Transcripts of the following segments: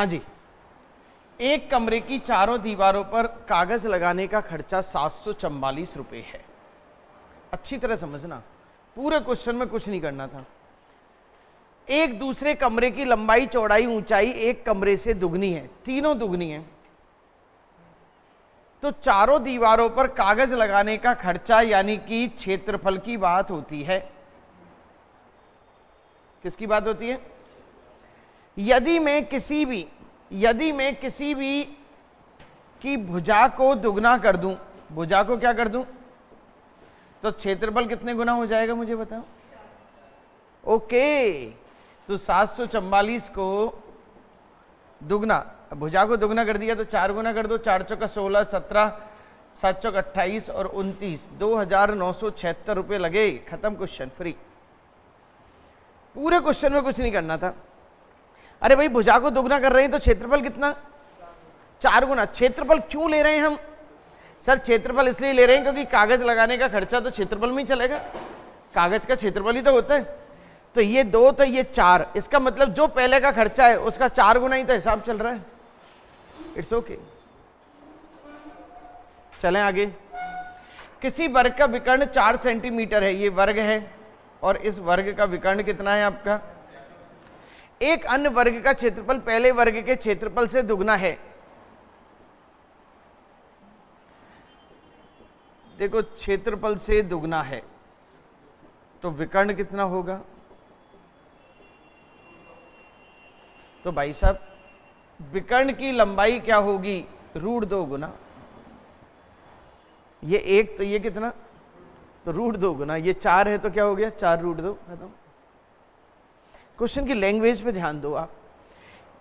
हाँ जी, एक कमरे की चारों दीवारों पर कागज लगाने का खर्चा 744 रुपये है। अच्छी तरह समझना, पूरे क्वेश्चन में कुछ नहीं करना था। एक दूसरे कमरे की लंबाई चौड़ाई ऊंचाई एक कमरे से दुगनी है, तीनों दुगनी है, तो चारों दीवारों पर कागज लगाने का खर्चा यानी कि क्षेत्रफल की बात होती है। किसकी बात होती है? यदि मैं किसी भी की भुजा को दुगना कर दूं, भुजा को क्या कर दूं, तो क्षेत्रफल कितने गुना हो जाएगा मुझे बताओ। ओके, तो 744 को दुगना, भुजा को दुगना कर दिया तो 4 गुना कर दो, 4 चौका 16, 17, 7 चौक 28 और 29, 2976 रुपये लगे। खत्म, क्वेश्चन फ्री। पूरे क्वेश्चन में कुछ नहीं करना था। अरे भाई भुजा को दुगना कर रहे हैं तो क्षेत्रफल कितना? 4 गुना। क्षेत्रफल क्यों ले रहे हैं हम? सर क्षेत्रफल इसलिए ले रहे हैं क्योंकि कागज लगाने का खर्चा तो क्षेत्रफल में ही चलेगा, कागज का क्षेत्रफल ही तो होता है। तो ये 2 तो ये 4, इसका मतलब जो पहले का खर्चा है उसका 4 गुना ही तो हिसाब चल रहा है। It's okay. चलें आगे। किसी वर्ग का विकर्ण 4 सेंटीमीटर है, ये वर्ग है, और इस वर्ग का विकर्ण कितना है आपका? एक अन्य वर्ग का क्षेत्रफल पहले वर्ग के क्षेत्रफल से दुगना है। देखो क्षेत्रफल से दुगना है तो विकर्ण कितना होगा? तो भाई साहब विकर्ण की लंबाई क्या होगी? √2 गुना। ये 1 तो ये कितना? तो √2 गुना। ये 4 है तो क्या हो गया? 4√2। खत्म। क्वेश्चन की लैंग्वेज पे ध्यान दो आप।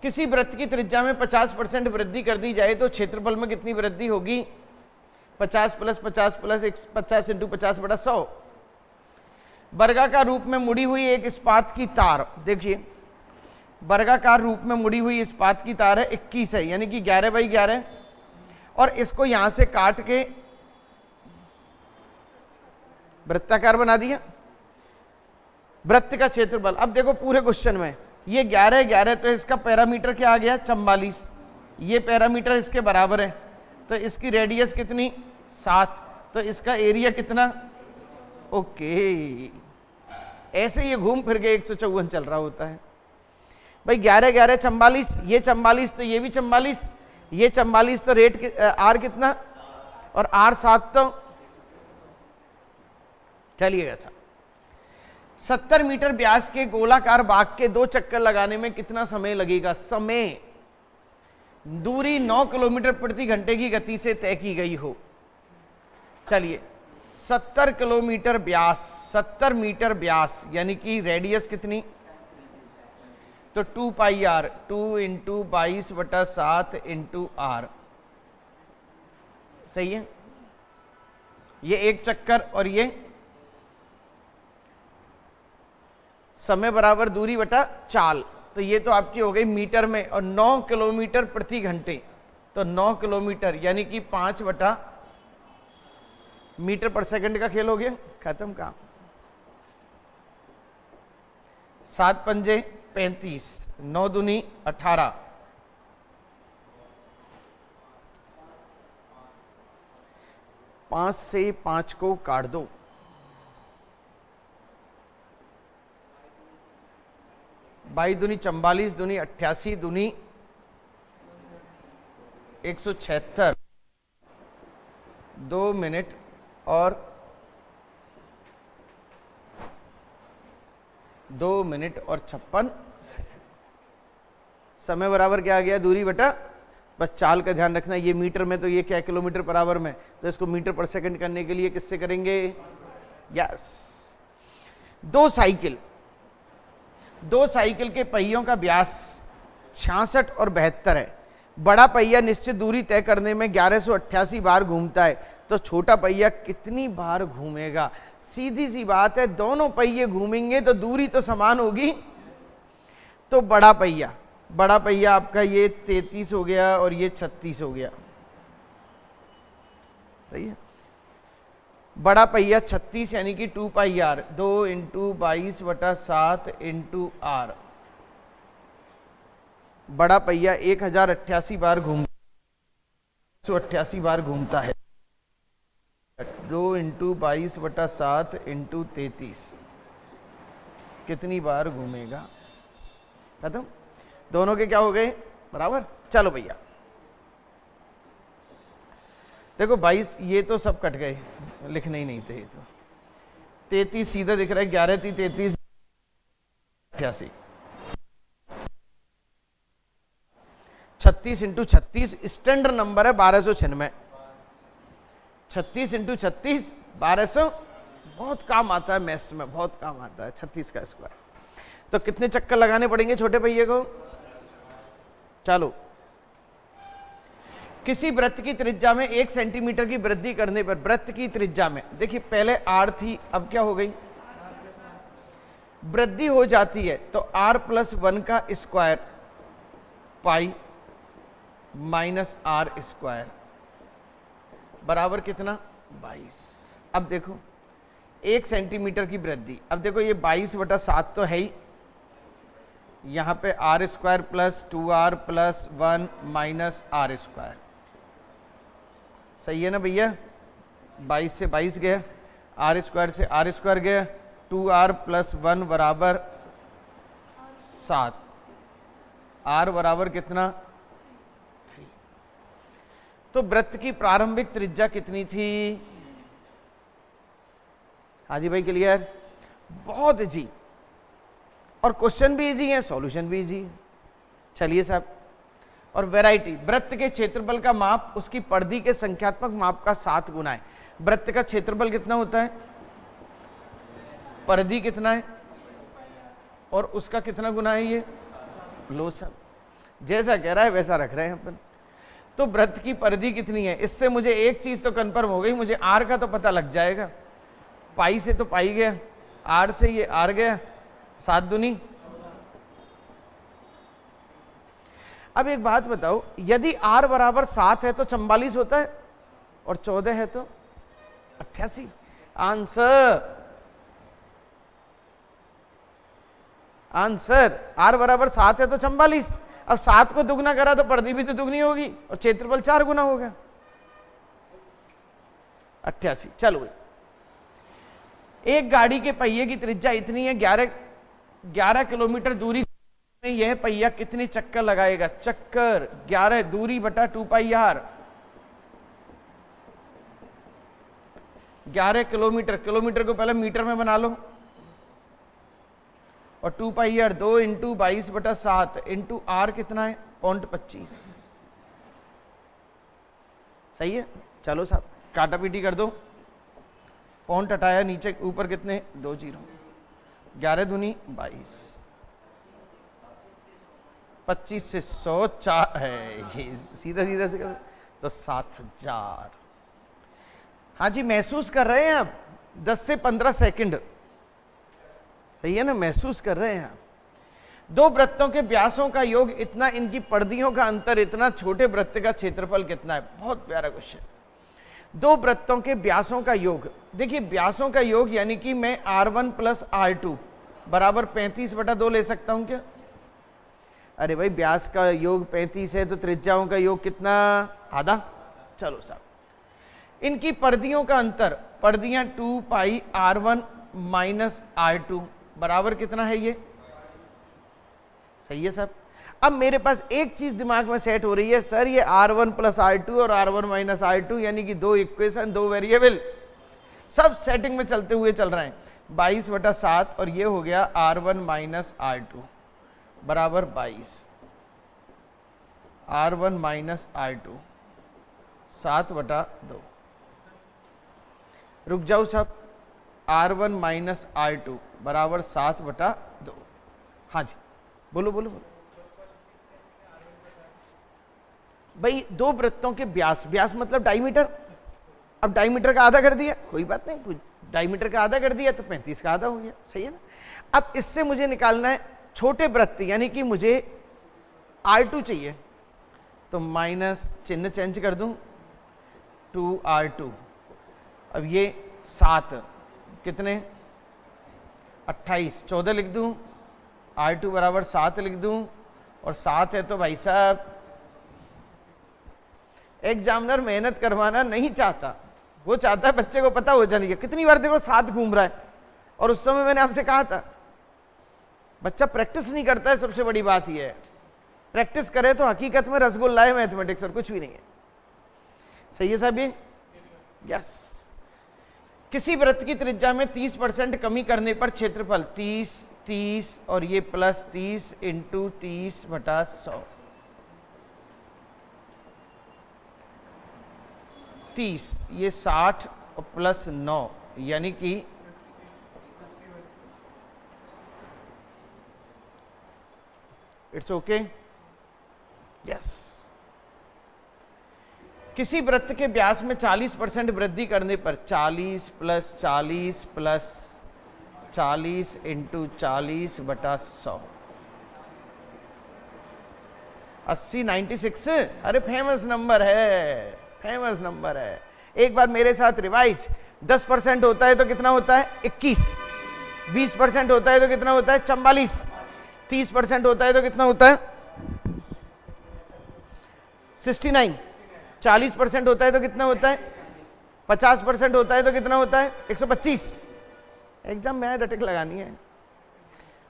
किसी वृत्त की त्रिज्या में 50% वृद्धि कर दी जाए तो क्षेत्रफल में कितनी वृद्धि होगी? 50 + 50 + 50 × 50/100। वर्गाकार रूप में मुड़ी हुई एक इस्पात की तार, देखिए वर्गाकार रूप में मुड़ी हुई इस्पात की तार है, 21 है, यानी कि 11/11, और इसको यहां से काट के वृत्ताकार बना दिया। वृत्त का क्षेत्रफल, अब देखो पूरे क्वेश्चन में ये 11 तो इसका पैरामीटर क्या आ गया? 44। ये पैरामीटर इसके बराबर है तो इसकी रेडियस कितनी? 7। तो इसका एरिया कितना? ओके, ऐसे ये घूम फिर के 154 चल रहा होता है भाई। 11 44, ये 44 तो ये भी 44, ये 44 तो रेट आर कितना? और आर 7 तो चलिएगा साहब। 70 मीटर व्यास के गोलाकार बाग के 2 चक्कर लगाने में कितना समय लगेगा? समय, दूरी 9 किलोमीटर प्रति घंटे की गति से तय की गई हो। चलिए 70 किलोमीटर व्यास, 70 मीटर व्यास यानी कि रेडियस कितनी? तो 2πr, 2 × 22/7 × r, सही है। ये एक चक्कर और ये समय बराबर दूरी बटा चाल, तो ये तो आपकी हो गई मीटर में। और 9 किलोमीटर प्रति घंटे, तो 9 किलोमीटर यानी कि 5 मीटर पर सेकंड का खेल हो गया। खत्म काम। 7 पंजे 35, 9 दूनी 18, 5 से 5 को काट दो, 22 दूनी 44, दूनी 88, दूनी 176, 2 मिनट और 2 मिनट और 56 सेकंड। समय बराबर क्या आ गया? दूरी बटा, बस चाल का ध्यान रखना, ये मीटर में तो ये क्या किलोमीटर पर आवर में, तो इसको मीटर पर सेकंड करने के लिए किससे करेंगे? यस। 2 साइकिल के पहियों का व्यास 66 और 72 है। बड़ा पहिया निश्चित दूरी तय करने में 1188 बार घूमता है, तो छोटा पहिया कितनी बार घूमेगा? सीधी सी बात है, दोनों पहिए घूमेंगे तो दूरी तो समान होगी। तो बड़ा पहिया आपका ये 33 हो गया और ये 36 हो गया, सही है। बड़ा पहिया 36 यानी कि 2πr, 2 × 22/7 × r। बड़ा पहिया 1088 बार 188 बार घूमता है। 2 × 22/7 × 33 कितनी बार घूमेगा? खत्म। दोनों के क्या हो गए? बराबर। चलो भैया देखो 22, ये तो सब कट गए, लिखने ही नहीं थे ये तो। 33 सीधा दिख रहा है, 11 × 3 = 33, 88। 36 × 36 स्टैंडर्ड नंबर है 1296। 36 × 36 1200, बहुत काम आता है मैथ्स में, बहुत काम आता है 36 का स्क्वायर। तो कितने चक्कर लगाने पड़ेंगे छोटे पहिए को? चलो, किसी वृत्त की त्रिज्या में 1 सेंटीमीटर की वृद्धि करने पर वृत्त की त्रिज्या में, देखिए पहले r थी, अब क्या हो गई? वृद्धि हो जाती है तो r+1 का स्क्वायर पाई माइनस r² बराबर कितना? 22। अब देखो 1 सेंटीमीटर की वृद्धि, अब देखो ये 22/7 तो है ही, यहां पे r² + 2r + 1 माइनस r², सही है ना भैया? 22 से 22 गया, r² से r² गया, 2r + 1 बराबर 7, r बराबर कितना? 3। तो वृत्त की प्रारंभिक त्रिज्या कितनी थी? हाजी भाई क्लियर? बहुत इजी, और क्वेश्चन भी इजी है, सॉल्यूशन भी इजी है। चलिए साहब, और वैरायटी, वृत्त के क्षेत्रफल का माप उसकी परिधि के संख्यात्मक माप का 7 गुना है। वृत्त का क्षेत्रफल कितना होता है? परिधि कितना है? और उसका कितना गुना है? ये लो साहब, जैसा कह रहा है वैसा रख रहे हैं अपन। तो वृत्त की परिधि कितनी है? इससे मुझे एक चीज तो कंफर्म हो गई, मुझे आर का तो पता लग जाएगा। पाई से तो पाई गया, आर से ये आर गया, 7 दूनी। अब एक बात बताओ, यदि r बराबर 7 है तो 44 होता है, और 14 है तो 88। आंसर r बराबर 7 है तो 44। अब 7 को दुगना करा तो परिधि भी तो दुगनी होगी, और क्षेत्रफल 4 गुना होगा, 88। चलो, एक गाड़ी के पहिए की त्रिज्या इतनी है, 11 किलोमीटर दूरी में यह पहिया कितने चक्कर लगाएगा? चक्कर 11 दूरी बटा 2πr। 11 किलोमीटर, किलोमीटर को पहले मीटर में बना लो, और 2πr 2 × 22/7 × r कितना है? 0.25। सही है? चलो साहब काटा पीटी कर दो, पॉइंट हटाया, नीचे ऊपर कितने? 2 0, 11 दूनी 22, 25 से 100 4 है, ये सीधा सीधा से कर तो 7000। हाँ जी, महसूस कर रहे हैं आप? 10 से 15 सेकंड, सही है ना? महसूस कर रहे हैं आप? दो वृत्तों के व्यासों का योग इतना, इनकी परिधियों का अंतर इतना, छोटे वृत्त का क्षेत्रफल कितना है? बहुत प्यारा क्वेश्चन। दो वृत्तों के व्यासों का योग, देखिए व्यासों का योग यानी कि मैं r1 + r2 बराबर 35/2 ले सकता हूं क्या? अरे भाई व्यास का योग 35 है तो त्रिज्याओं का योग कितना? आधा। चलो साहब, इनकी परिधियों का अंतर, परिधियां 2πr1 - r2 बराबर कितना है? ये सही है साहब। अब मेरे पास एक चीज दिमाग में सेट हो रही है, सर ये r1 + r2 और r1 - r2 यानी कि दो इक्वेशन, दो वेरिएबल, सब सेटिंग में चलते हुए चल रहे हैं। 22/7 और ये हो गया r1 - r2 बराबर 22, r1 - r2 7/2। रुक जाओ साहब, r1 - r2 बराबर 7/2। हाँ जी बोलो बोलो बोलो भाई। दो वृत्तों के व्यास, व्यास मतलब डायमीटर, अब डायमीटर का आधा कर दिया, कोई बात नहीं, डायमीटर का आधा कर दिया तो 35 का आधा हो गया, सही है ना? अब इससे मुझे निकालना है छोटे वृत्त, यानी कि मुझे r2 चाहिए, तो माइनस चिन्ह चेंज कर दूं, 2r2। अब ये 7 कितने? 28, 14 लिख दूं, r2 बराबर 7 लिख दूं, और 7 है तो भाई साहब एग्जामिनर मेहनत करवाना नहीं चाहता, वो चाहता है बच्चे को पता हो जाए। कितनी बार देखो 7 घूम रहा है, और उस समय मैंने आपसे कहा था बच्चा प्रैक्टिस नहीं करता है। सबसे बड़ी बात यह है, प्रैक्टिस करे तो हकीकत में रसगुल्ला है मैथमेटिक्स, और कुछ भी नहीं है। सही है साहब ये? यस। किसी वृत्त की त्रिज्या में 30% कमी करने पर क्षेत्रफल 30, 30 और ये प्लस 30 इंटू 30/100। 30 ये 60 और प्लस 9 यानी कि इट्स ओके। यस। किसी वृत्त के व्यास में 40% वृद्धि करने पर 40 प्लस 40 प्लस 40 इंटू 40/100 80 96। अरे फेमस नंबर है, फेमस नंबर है। एक बार मेरे साथ रिवाइज। 10% होता है तो कितना होता है? 21। 20% होता है तो कितना होता है? 44। 30% होता है तो कितना होता है? 69। 40% होता है तो कितना होता है? 50% होता है तो कितना होता है? 125। एग्जाम में रटिक लगानी है,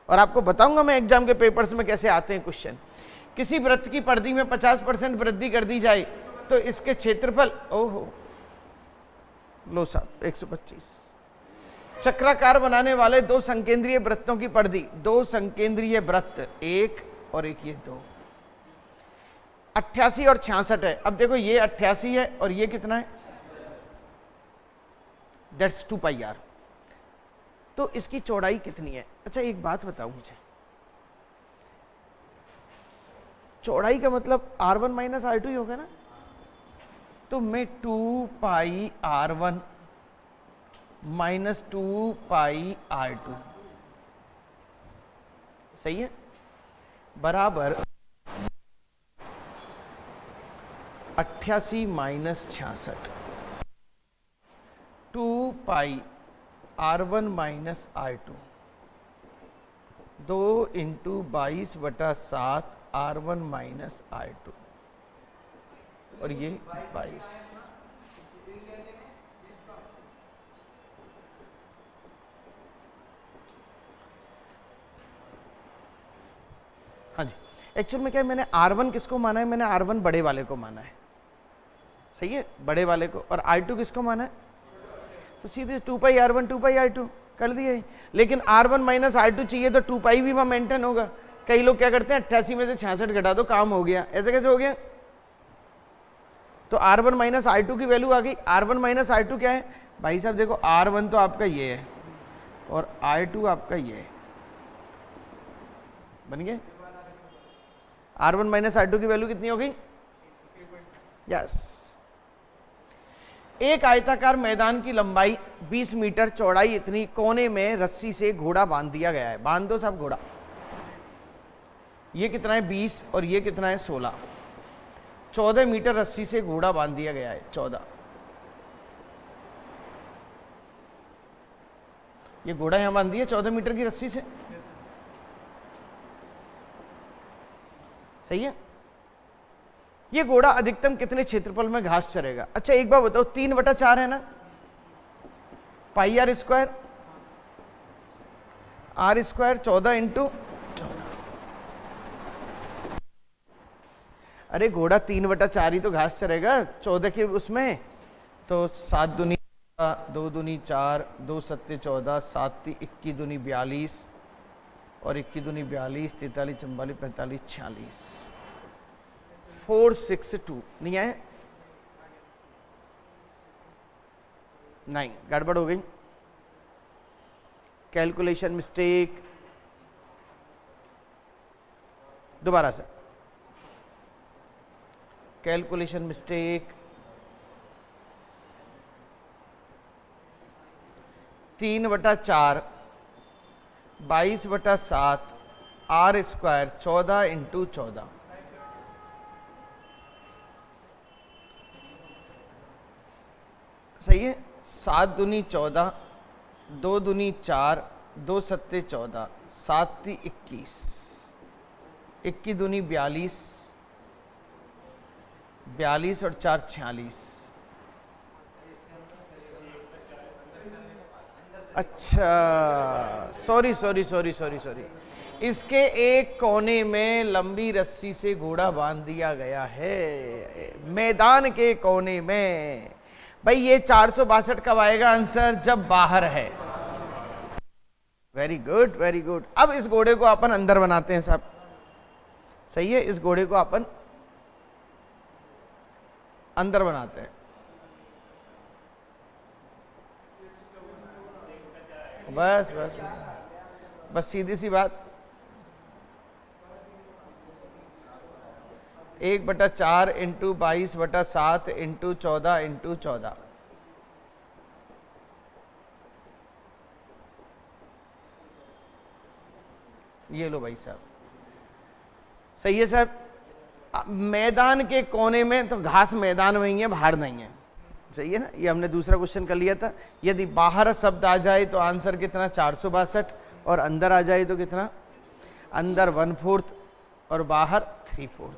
और आपको बताऊंगा मैं एग्जाम के पेपर्स में कैसे आते हैं क्वेश्चन। किसी वृत्त की परिधि में 50% वृद्धि कर दी जाए तो इसके क्षेत्रफल, ओहो लो साहब 125। चक्राकार बनाने वाले 2 संकेंद्रीय वृत्तों की परिधि, 2 संकेंद्रीय वृत्त, एक और एक ये 2, 88 और 66 है। अब देखो ये 88 है और ये कितना है? That's 2πr। तो इसकी चौड़ाई कितनी है? अच्छा एक बात बताओ मुझे, चौड़ाई का मतलब r1 माइनस r2 ही होगा ना? तो मैं 2πr1 माइनस 2πr2 सही है बराबर 88 minus 66। 2πr1 minus r2 2 into 22/7 r1 minus r2 और ये 22। हाँ जी, एक्चुअल में क्या है, मैंने R1 किसको माना है? मैंने R1 बड़े वाले को माना है, सही है, बड़े वाले को। और R2 किसको माना है? तो सीधे 2πr1 2πr2 कर दिए। लेकिन R1 माइनस R2 चाहिए तो 2π भी वहां मेंटेन होगा। कई लोग क्या करते हैं 88 में से 66 घटा दो काम हो गया, ऐसे कैसे हो गया? तो R1 माइनस R2 की वैल्यू आ गई। R1 माइनस R2 क्या है भाई साहब? देखो R1 तो आपका ये है और R2 आपका ये है, बन गया। R1 माइनस R2 की वैल्यू कितनी हो गई? यस। एक आयताकार मैदान की लंबाई 20 मीटर, चौड़ाई इतनी, कोने में रस्सी से घोड़ा बांध दिया गया है। बांध दो साहब घोड़ा। ये कितना है? 20 और ये कितना है? 16। 14 मीटर रस्सी से घोड़ा बांध दिया गया है। 14। ये घोड़ा यहां बांध दिया 14 मीटर की रस्सी से, सही है। ये घोड़ा अधिकतम कितने क्षेत्रफल में घास चरेगा? अच्छा एक बार बताओ, 3/4 है ना, πr square r square 14 into 14। अरे घोड़ा 3/4 ही तो घास चरेगा 14 के उसमें। तो 7 दूनी 2 दूनी 4, 2 सत्ते 14, 7 ती 21 दूनी 42 और 21 दूनी 42, 43 44 45 46। 462 नहीं आए? नहीं, गड़बड़ हो गई, कैलकुलेशन मिस्टेक। दोबारा से calculation mistake. 3/4 22/7 r square 14 into 14। सही है। 7 दूनी 14, 2 दूनी 4, 2 सत्ते 14, 7 ती 21। 1 की दूनी 42, 42 और 4 46। अच्छा, sorry sorry sorry sorry sorry, इसके एक कोने में लंबी रस्सी से घोड़ा बांध दिया गया है, मैदान के कोने में। भाई ये 462 कब आएगा आंसर? जब बाहर है। Very good very good. अब इस घोड़े को अपन अंदर बनाते हैं साहब, सही है, इस घोड़े को अपन अंदर बनाते हैं। बस बस बस सीधी सी बात, 1/4 इंटू 22/7 इंटू 14 इंटू 14। ये लो भाई साहब, सही है साहब। मैदान के कोने में, तो घास मैदान में ही है, बाहर नहीं है, सही है ना। ये हमने दूसरा क्वेश्चन कर लिया था। यदि बाहर शब्द आ जाए तो आंसर कितना? 462, और अंदर आ जाए तो कितना? अंदर 1/4 और बाहर 3/4।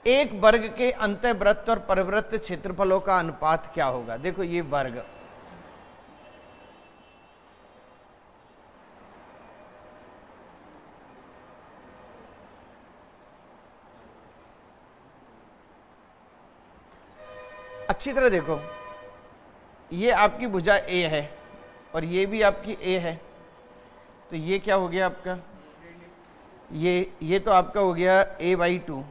एक वर्ग के अंतःवृत्त और परिवृत्त क्षेत्रफलों का अनुपात क्या होगा? देखो ये वर्ग, अच्छी तरह देखो, ये आपकी भुजा ए है और ये भी आपकी ए है, तो ये क्या हो गया आपका? ये तो आपका हो गया a/2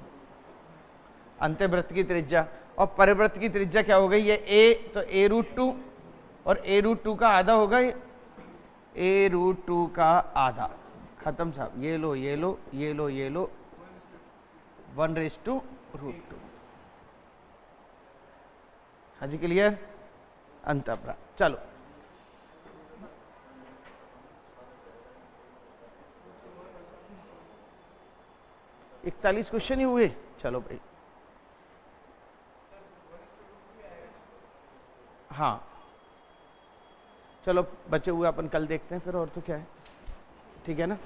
अंतःवृत्त की त्रिज्या, और परिवृत्त की त्रिज्या क्या हो गई? ये a, तो a√2, और a√2 का आधा होगा, a√2 का आधा। खत्म साहब, ये लो ये लो ये लो ये लो, 1/√2। हाँ जी, क्लियर? अंतःवृत्त। चलो एक 41 क्वेश्चन ही हुए। चलो भाई, हाँ चलो बचे हुए अपन कल देखते हैं फिर, और तो क्या है, ठीक है ना।